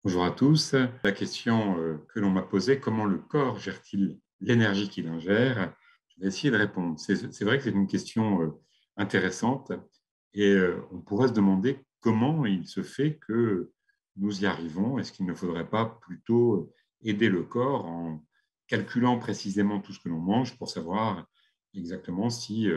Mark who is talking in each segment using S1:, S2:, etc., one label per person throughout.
S1: Bonjour à tous. La question que l'on m'a posée, comment le corps gère-t-il l'énergie qu'il ingère? Je vais essayer de répondre. C'est vrai que c'est une question intéressante et on pourrait se demander comment il se fait que nous y arrivons. Est-ce qu'il ne faudrait pas plutôt aider le corps en calculant précisément tout ce que l'on mange pour savoir exactement si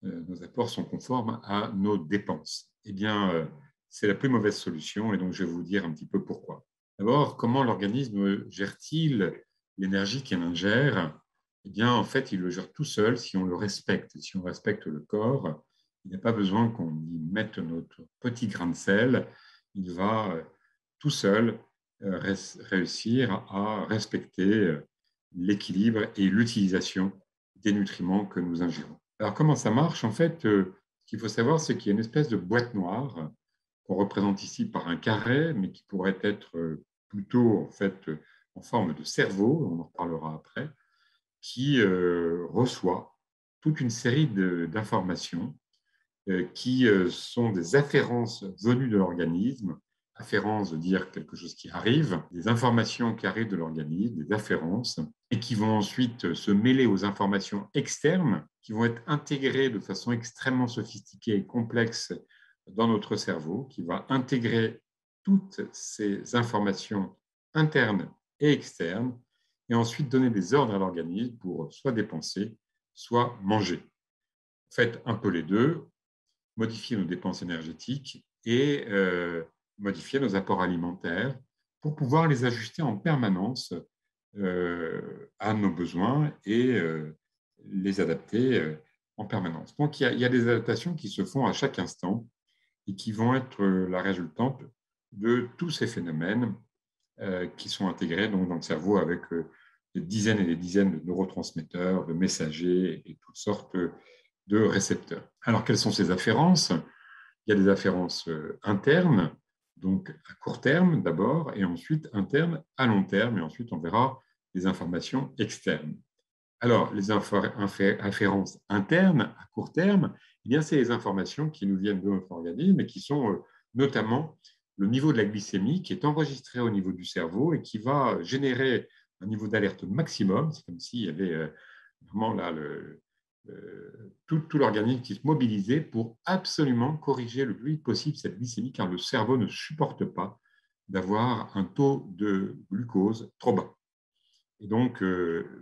S1: nos apports sont conformes à nos dépenses? Eh bien, c'est la plus mauvaise solution et donc je vais vous dire un petit peu pourquoi. D'abord, comment l'organisme gère-t-il l'énergie qu'il ingère? Eh bien, en fait, il le gère tout seul si on le respecte. Si on respecte le corps, il n'y a pas besoin qu'on y mette notre petit grain de sel. Il va tout seul réussir à respecter l'équilibre et l'utilisation des nutriments que nous ingérons. Alors, comment ça marche? En fait, ce qu'il faut savoir, c'est qu'il y a une espèce de boîte noire qu'on représente ici par un carré, mais qui pourrait être plutôt en fait en forme de cerveau, on en reparlera après, qui reçoit toute une série d'informations qui sont des afférences venues de l'organisme. Afférence veut dire quelque chose qui arrive, des informations qui arrivent de l'organisme, des afférences, et qui vont ensuite se mêler aux informations externes, qui vont être intégrées de façon extrêmement sophistiquée et complexe dans notre cerveau, qui va intégrer toutes ces informations internes et externes, et ensuite donner des ordres à l'organisme pour soit dépenser, soit manger. Faites un peu les deux, modifier nos dépenses énergétiques et modifier nos apports alimentaires pour pouvoir les ajuster en permanence à nos besoins et les adapter en permanence. Donc, il y a des adaptations qui se font à chaque instant et qui vont être la résultante de tous ces phénomènes qui sont intégrés donc, dans le cerveau avec des dizaines et des dizaines de neurotransmetteurs, de messagers et toutes sortes de récepteurs. Alors, quelles sont ces afférences? Il y a des afférences internes, donc à court terme d'abord, et ensuite internes à long terme, et ensuite on verra les informations externes. Alors, les afférences internes à court terme, eh bien, c'est les informations qui nous viennent de notre organisme et qui sont notamment le niveau de la glycémie qui est enregistré au niveau du cerveau et qui va générer un niveau d'alerte maximum. C'est comme s'il y avait vraiment là tout l'organisme qui se mobilisait pour absolument corriger le plus vite possible cette glycémie, car le cerveau ne supporte pas d'avoir un taux de glucose trop bas. Et donc,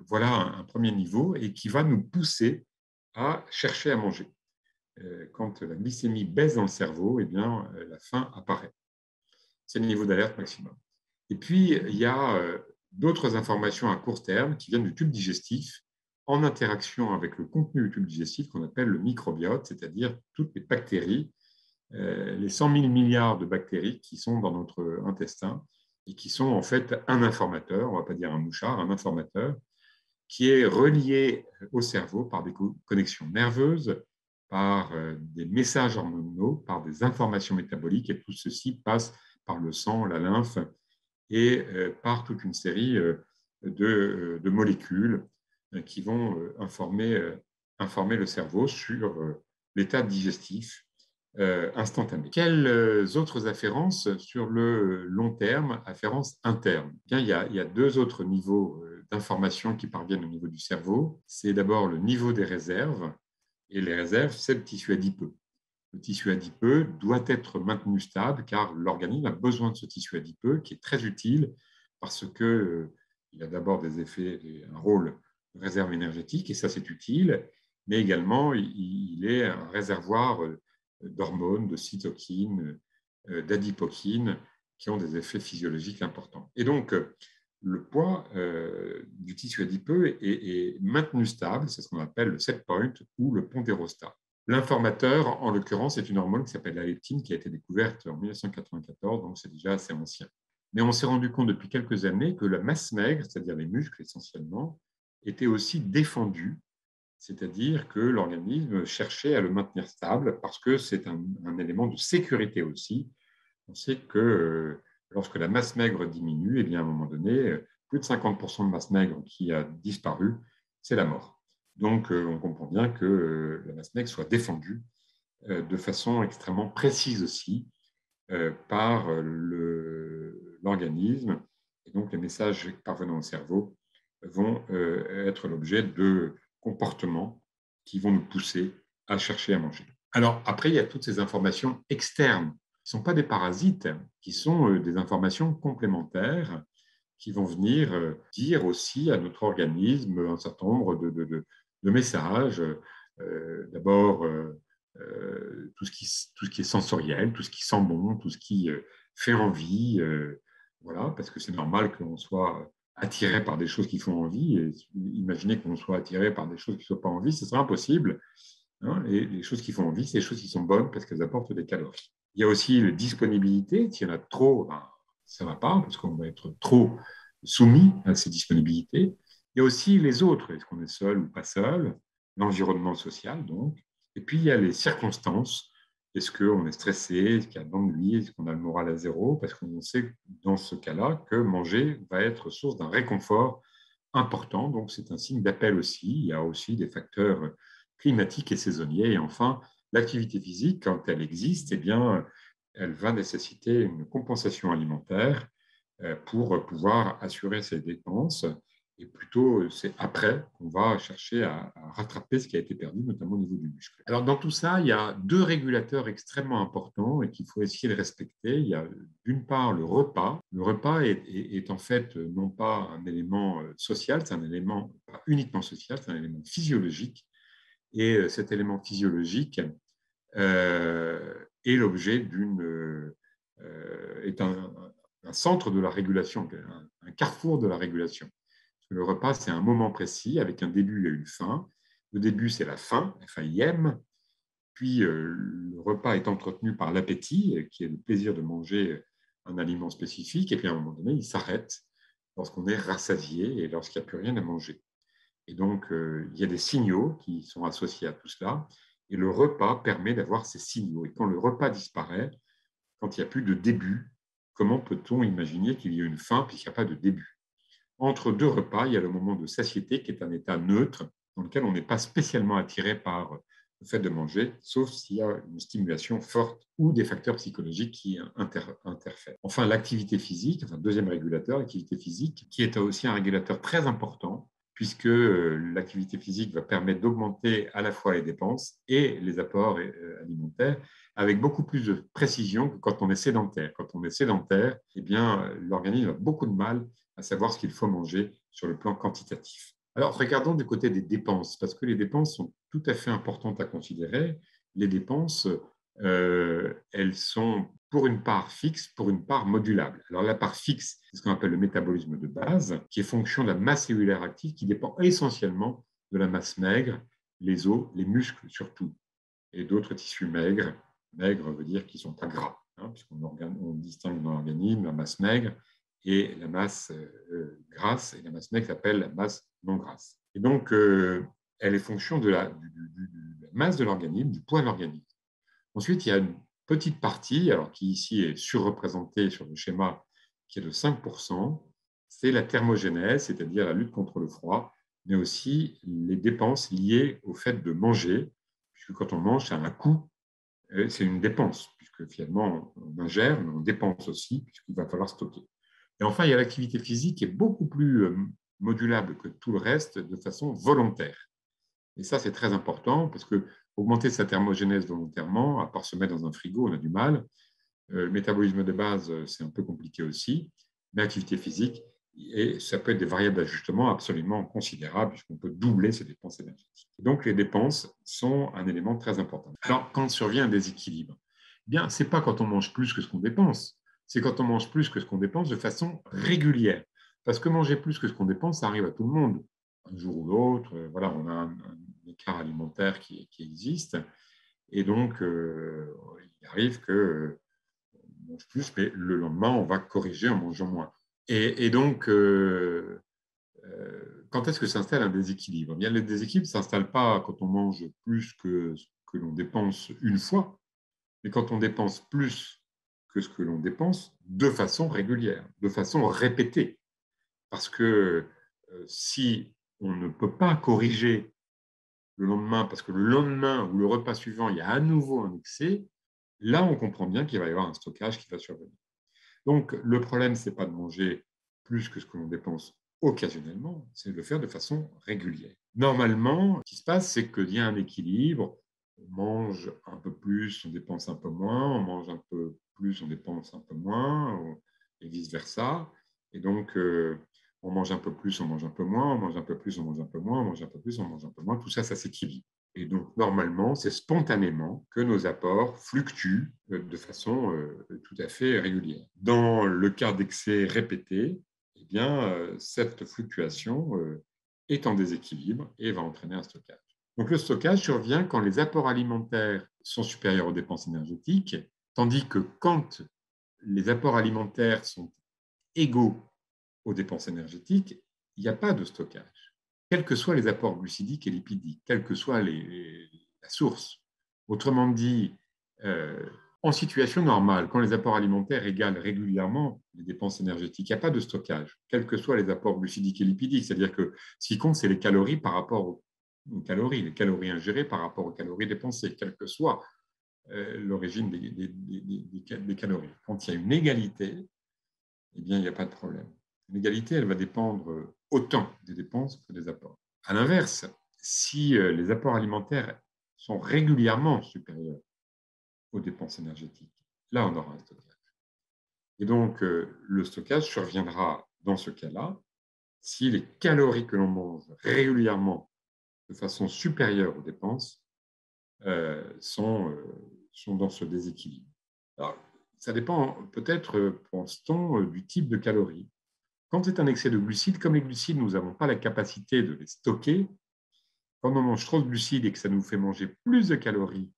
S1: voilà un premier niveau et qui va nous pousser à chercher à manger. Quand la glycémie baisse dans le cerveau, eh bien, la faim apparaît. C'est le niveau d'alerte maximum. Et puis, il y a d'autres informations à court terme qui viennent du tube digestif en interaction avec le contenu du tube digestif qu'on appelle le microbiote, c'est-à-dire toutes les bactéries, les 100 000 milliards de bactéries qui sont dans notre intestin et qui sont en fait un informateur, on ne va pas dire un mouchard, un informateur, qui est relié au cerveau par des connexions nerveuses, par des messages hormonaux, par des informations métaboliques, et tout ceci passe par le sang, la lymphe, et par toute une série de molécules qui vont informer le cerveau sur l'état digestif instantané. Quelles autres afférences sur le long terme, afférences internes? Bien, il y a deux autres niveaux d'informations qui parviennent au niveau du cerveau. C'est d'abord le niveau des réserves, et les réserves, c'est le tissu adipeux. Le tissu adipeux doit être maintenu stable car l'organisme a besoin de ce tissu adipeux qui est très utile parce qu'il a d'abord des effets, un rôle de réserve énergétique et ça c'est utile, mais également il est un réservoir d'hormones, de cytokines, d'adipokines qui ont des effets physiologiques importants. Et donc, le poids du tissu adipeux est maintenu stable, c'est ce qu'on appelle le set point ou le pondérostat. L'informateur, en l'occurrence, est une hormone qui s'appelle la leptine, qui a été découverte en 1994, donc c'est déjà assez ancien. Mais on s'est rendu compte depuis quelques années que la masse maigre, c'est-à-dire les muscles essentiellement, était aussi défendue, c'est-à-dire que l'organisme cherchait à le maintenir stable parce que c'est un élément de sécurité aussi. On sait que lorsque la masse maigre diminue, eh bien, à un moment donné, plus de 50% de masse maigre qui a disparu, c'est la mort. Donc, on comprend bien que la masse maigre soit défendue de façon extrêmement précise aussi par l'organisme. Et donc, les messages parvenant au cerveau vont être l'objet de comportements qui vont nous pousser à chercher à manger. Alors, après, il y a toutes ces informations externes qui ne sont pas des parasites, qui sont des informations complémentaires qui vont venir dire aussi à notre organisme un certain nombre de messages. D'abord, tout ce qui est sensoriel, tout ce qui sent bon, tout ce qui fait envie. Voilà, parce que c'est normal qu'on soit attiré par des choses qui font envie. Et imaginez qu'on soit attiré par des choses qui ne font pas envie, ce serait impossible. Hein, et les choses qui font envie, c'est les choses qui sont bonnes parce qu'elles apportent des calories. Il y a aussi la disponibilité. S'il y en a trop, ben, ça ne va pas parce qu'on va être trop soumis à ces disponibilités. Il y a aussi les autres. Est-ce qu'on est seul ou pas seul? L'environnement social, donc. Et puis, il y a les circonstances. Est-ce qu'on est stressé? Est-ce qu'il y a de l'ennui? Est-ce qu'on a le moral à zéro? Parce qu'on sait dans ce cas-là que manger va être source d'un réconfort important. Donc, c'est un signe d'appel aussi. Il y a aussi des facteurs climatiques et saisonniers. Et enfin, l'activité physique, quand elle existe, eh bien, elle va nécessiter une compensation alimentaire pour pouvoir assurer ses dépenses. Et plutôt, c'est après qu'on va chercher à rattraper ce qui a été perdu, notamment au niveau du muscle. Alors, dans tout ça, il y a deux régulateurs extrêmement importants et qu'il faut essayer de respecter. Il y a d'une part le repas. Le repas est en fait non pas un élément social, c'est un élément pas uniquement social, c'est un élément physiologique. Et cet élément physiologique est l'objet est un centre de la régulation, un carrefour de la régulation. Le repas, c'est un moment précis avec un début et une fin. Le début, c'est la faim, FAIM. Puis, le repas est entretenu par l'appétit, qui est le plaisir de manger un aliment spécifique. Et puis, à un moment donné, il s'arrête lorsqu'on est rassasié et lorsqu'il n'y a plus rien à manger. Et donc, il y a des signaux qui sont associés à tout cela. Et le repas permet d'avoir ces signaux. Et quand le repas disparaît, quand il n'y a plus de début, comment peut-on imaginer qu'il y ait une fin puisqu'il n'y a pas de début? Entre deux repas, il y a le moment de satiété qui est un état neutre dans lequel on n'est pas spécialement attiré par le fait de manger, sauf s'il y a une stimulation forte ou des facteurs psychologiques qui interfèrent. Enfin, l'activité physique, enfin, deuxième régulateur, l'activité physique, qui est aussi un régulateur très important, puisque l'activité physique va permettre d'augmenter à la fois les dépenses et les apports alimentaires avec beaucoup plus de précision que quand on est sédentaire. Quand on est sédentaire, eh bien, l'organisme a beaucoup de mal à savoir ce qu'il faut manger sur le plan quantitatif. Alors, regardons du côté des dépenses, parce que les dépenses sont tout à fait importantes à considérer. Les dépenses, elles sont pour une part fixe, pour une part modulable. Alors, la part fixe, c'est ce qu'on appelle le métabolisme de base, qui est fonction de la masse cellulaire active, qui dépend essentiellement de la masse maigre, les os, les muscles surtout, et d'autres tissus maigres. Maigre veut dire qu'ils ne sont pas gras, hein, puisqu'on distingue dans l'organisme la masse maigre et la masse grasse, et la masse maigre s'appelle la masse non grasse. Et donc, elle est fonction de la masse de l'organisme, du poids de l'organisme. Ensuite, il y a une petite partie, alors qui ici est surreprésentée sur le schéma, qui est de 5%, c'est la thermogénèse, c'est-à-dire la lutte contre le froid, mais aussi les dépenses liées au fait de manger, puisque quand on mange, ça a un coût, c'est une dépense, puisque finalement on ingère, mais on dépense aussi, puisqu'il va falloir stocker. Et enfin, il y a l'activité physique qui est beaucoup plus modulable que tout le reste de façon volontaire. Et ça, c'est très important parce que augmenter sa thermogénèse volontairement, à part se mettre dans un frigo, on a du mal. Le métabolisme de base, c'est un peu compliqué aussi. Mais l'activité physique, et ça peut être des variables d'ajustement absolument considérables puisqu'on peut doubler ses dépenses énergétiques. Et donc, les dépenses sont un élément très important. Alors, quand survient un déséquilibre, eh bien, ce n'est pas quand on mange plus que ce qu'on dépense, c'est quand on mange plus que ce qu'on dépense de façon régulière. Parce que manger plus que ce qu'on dépense, ça arrive à tout le monde. Un jour ou l'autre, voilà, on a un écart alimentaire qui existe. Et donc, il arrive que on mange plus, mais le lendemain, on va corriger en mangeant moins. Et donc, quand est-ce que s'installe un déséquilibre? Eh bien, le déséquilibre ne s'installe pas quand on mange plus que ce que l'on dépense une fois, mais quand on dépense plus que ce que l'on dépense de façon régulière, de façon répétée. Parce que si on ne peut pas corriger le lendemain, parce que le lendemain ou le repas suivant, il y a à nouveau un excès, là, on comprend bien qu'il va y avoir un stockage qui va survenir. Donc, le problème, ce n'est pas de manger plus que ce que l'on dépense occasionnellement, c'est de le faire de façon régulière. Normalement, ce qui se passe, c'est qu'il y a un équilibre. On mange un peu plus, on dépense un peu moins, on mange un peu plus, on dépense un peu moins, et vice-versa. Et donc, on mange un peu plus, on mange un peu moins, on mange un peu plus, on mange un peu moins, on mange un peu plus, on mange un peu moins. Tout ça, ça s'équilibre. Et donc, normalement, c'est spontanément que nos apports fluctuent de façon tout à fait régulière. Dans le cas d'excès répétés, eh bien, cette fluctuation est en déséquilibre et va entraîner un stockage. Donc, le stockage survient quand les apports alimentaires sont supérieurs aux dépenses énergétiques, tandis que quand les apports alimentaires sont égaux aux dépenses énergétiques, il n'y a pas de stockage. Quels que soient les apports glucidiques et lipidiques, quelle que soit la source. Autrement dit, en situation normale, quand les apports alimentaires égalent régulièrement les dépenses énergétiques, il n'y a pas de stockage, quels que soient les apports glucidiques et lipidiques. C'est-à-dire que ce qui compte, c'est les calories par rapport aux calories, les calories ingérées par rapport aux calories dépensées, quelle que soit l'origine des calories. Quand il y a une égalité, eh bien, il n'y a pas de problème. L'égalité, elle va dépendre autant des dépenses que des apports. À l'inverse, si les apports alimentaires sont régulièrement supérieurs aux dépenses énergétiques, là, on aura un stockage. Et donc, le stockage surviendra dans ce cas-là si les calories que l'on mange régulièrement de façon supérieure aux dépenses sont dans ce déséquilibre. Alors, ça dépend peut-être, pense-t-on, du type de calories. Quand c'est un excès de glucides, comme les glucides, nous n'avons pas la capacité de les stocker. Quand on mange trop de glucides et que ça nous fait manger plus de calories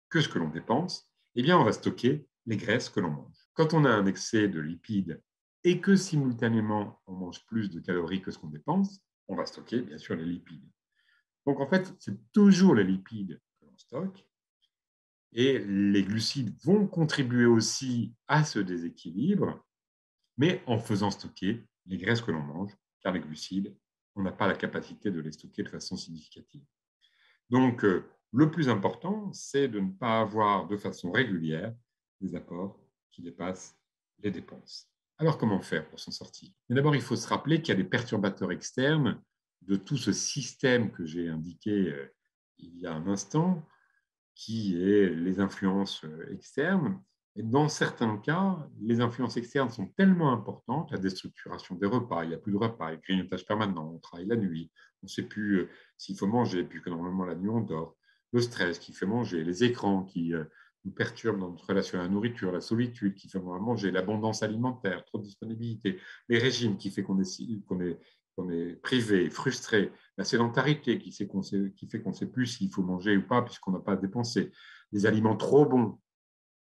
S1: que ce que l'on dépense, eh bien, on va stocker les graisses que l'on mange. Quand on a un excès de lipides et que simultanément, on mange plus de calories que ce qu'on dépense, on va stocker, bien sûr, les lipides. Donc, en fait, c'est toujours les lipides que l'on stocke. Et les glucides vont contribuer aussi à ce déséquilibre, mais en faisant stocker les graisses que l'on mange, car les glucides, on n'a pas la capacité de les stocker de façon significative. Donc, le plus important, c'est de ne pas avoir de façon régulière des apports qui dépassent les dépenses. Alors, comment faire pour s'en sortir? D'abord, il faut se rappeler qu'il y a des perturbateurs externes de tout ce système que j'ai indiqué il y a un instant, qui est les influences externes. Et dans certains cas, les influences externes sont tellement importantes, la déstructuration des repas, il n'y a plus de repas, il y a grignotage permanent, on travaille la nuit, on ne sait plus s'il faut manger, puisque normalement la nuit on dort, le stress qui fait manger, les écrans qui nous perturbent dans notre relation à la nourriture, la solitude qui fait manger, l'abondance alimentaire, trop de disponibilité, les régimes qui fait qu'on est privé, frustré, la sédentarité qui fait qu'on ne sait plus s'il faut manger ou pas puisqu'on n'a pas dépensé, les aliments trop bons,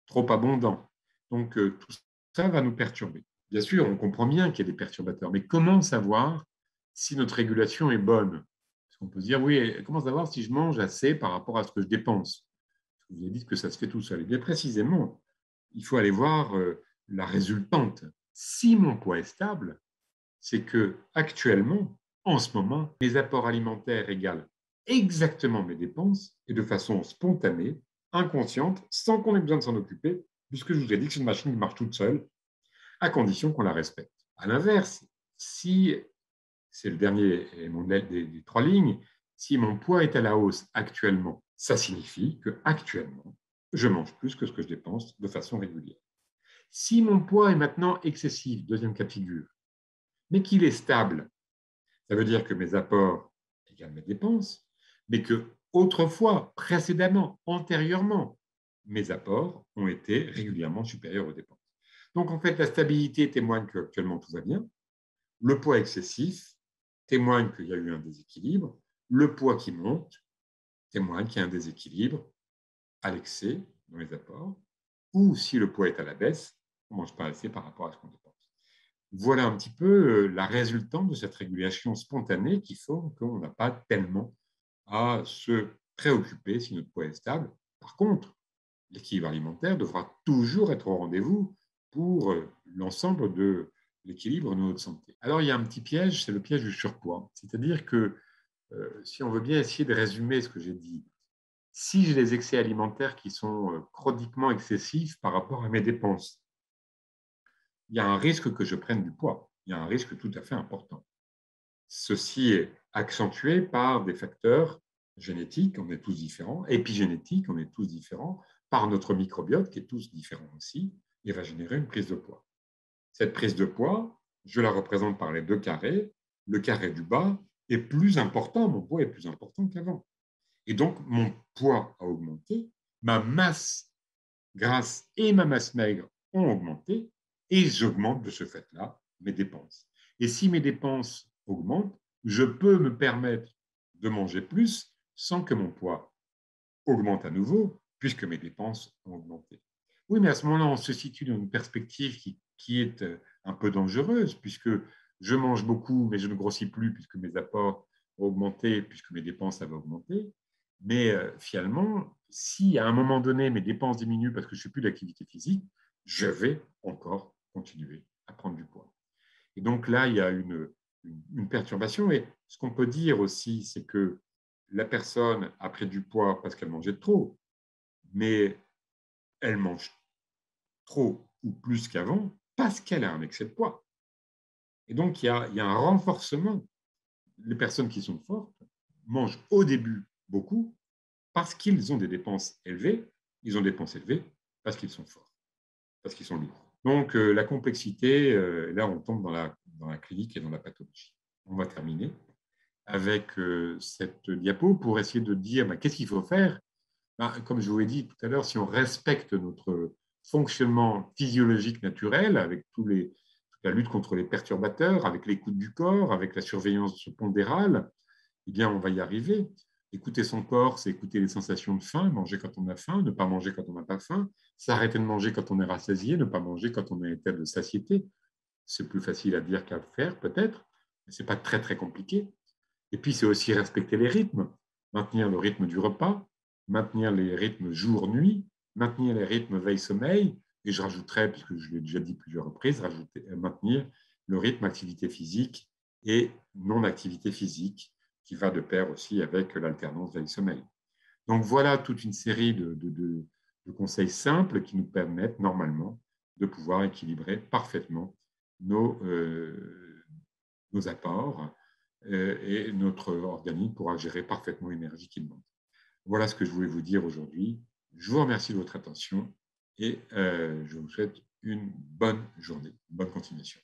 S1: trop abondants. Donc, tout ça va nous perturber. Bien sûr, on comprend bien qu'il y a des perturbateurs, mais comment savoir si notre régulation est bonne? Parce qu'on peut se dire, oui, comment savoir si je mange assez par rapport à ce que je dépense? Vous avez dit que ça se fait tout seul. Et bien précisément, il faut aller voir la résultante. Si mon poids est stable, c'est que actuellement, en ce moment, mes apports alimentaires égalent exactement mes dépenses et de façon spontanée, inconsciente, sans qu'on ait besoin de s'en occuper, puisque je vous ai dit que c'est une machine qui marche toute seule, à condition qu'on la respecte. À l'inverse, si c'est le dernier élément des trois lignes, si mon poids est à la hausse actuellement, ça signifie que actuellement, je mange plus que ce que je dépense de façon régulière. Si mon poids est maintenant excessif, deuxième cas de figure, mais qu'il est stable, ça veut dire que mes apports égalent mes dépenses, mais que autrefois, précédemment, antérieurement, mes apports ont été régulièrement supérieurs aux dépenses. Donc, en fait, la stabilité témoigne qu'actuellement tout va bien. Le poids excessif témoigne qu'il y a eu un déséquilibre. Le poids qui monte témoigne qu'il y a un déséquilibre à l'excès dans les apports. Ou si le poids est à la baisse, on ne mange pas assez par rapport à ce qu'on dépense. Voilà un petit peu la résultante de cette régulation spontanée qui fait qu'on n'a pas tellement à se préoccuper si notre poids est stable. Par contre, l'équilibre alimentaire devra toujours être au rendez-vous pour l'ensemble de l'équilibre de notre santé. Alors, il y a un petit piège, c'est le piège du surpoids. C'est-à-dire que si on veut bien essayer de résumer ce que j'ai dit, si j'ai des excès alimentaires qui sont chroniquement excessifs par rapport à mes dépenses, il y a un risque que je prenne du poids. Il y a un risque tout à fait important. Ceci est accentué par des facteurs génétiques, on est tous différents, épigénétiques, on est tous différents, par notre microbiote qui est tous différent aussi, et va générer une prise de poids. Cette prise de poids, je la représente par les deux carrés. Le carré du bas est plus important, mon poids est plus important qu'avant. Et donc, mon poids a augmenté, ma masse grasse et ma masse maigre ont augmenté, et j'augmente de ce fait-là mes dépenses. Et si mes dépenses augmentent, je peux me permettre de manger plus sans que mon poids augmente à nouveau, puisque mes dépenses ont augmenté. Oui, mais à ce moment-là, on se situe dans une perspective qui est un peu dangereuse, puisque je mange beaucoup, mais je ne grossis plus, puisque mes apports ont augmenté, puisque mes dépenses avaient augmenté. Mais finalement, si à un moment donné, mes dépenses diminuent parce que je ne fais plus d'activité physique, je vais encore continuer à prendre du poids. Et donc là, il y a une perturbation. Et ce qu'on peut dire aussi, c'est que la personne a pris du poids parce qu'elle mangeait trop, mais elle mange trop ou plus qu'avant parce qu'elle a un excès de poids. Et donc, il y a un renforcement. Les personnes qui sont fortes mangent au début beaucoup parce qu'ils ont des dépenses élevées. Ils ont des dépenses élevées parce qu'ils sont forts, parce qu'ils sont lourds. Donc, la complexité, là, on tombe dans la clinique et dans la pathologie. On va terminer avec cette diapo pour essayer de dire qu'est-ce qu'il faut faire. Comme je vous l'ai dit tout à l'heure, si on respecte notre fonctionnement physiologique naturel avec toute la lutte contre les perturbateurs, avec l'écoute du corps, avec la surveillance pondérale, eh bien, on va y arriver. Écouter son corps, c'est écouter les sensations de faim, manger quand on a faim, ne pas manger quand on n'a pas faim, s'arrêter de manger quand on est rassasié, ne pas manger quand on est à état de satiété. C'est plus facile à dire qu'à faire, peut-être, mais ce n'est pas très, très compliqué. Et puis, c'est aussi respecter les rythmes, maintenir le rythme du repas, maintenir les rythmes jour-nuit, maintenir les rythmes veille-sommeil, et je rajouterais, puisque je l'ai déjà dit plusieurs reprises, maintenir le rythme activité physique et non-activité physique, qui va de pair aussi avec l'alternance veille-sommeil. Donc voilà toute une série de conseils simples qui nous permettent normalement de pouvoir équilibrer parfaitement nos apports et notre organisme pourra gérer parfaitement l'énergie qu'il demande. Voilà ce que je voulais vous dire aujourd'hui. Je vous remercie de votre attention et je vous souhaite une bonne journée, une bonne continuation.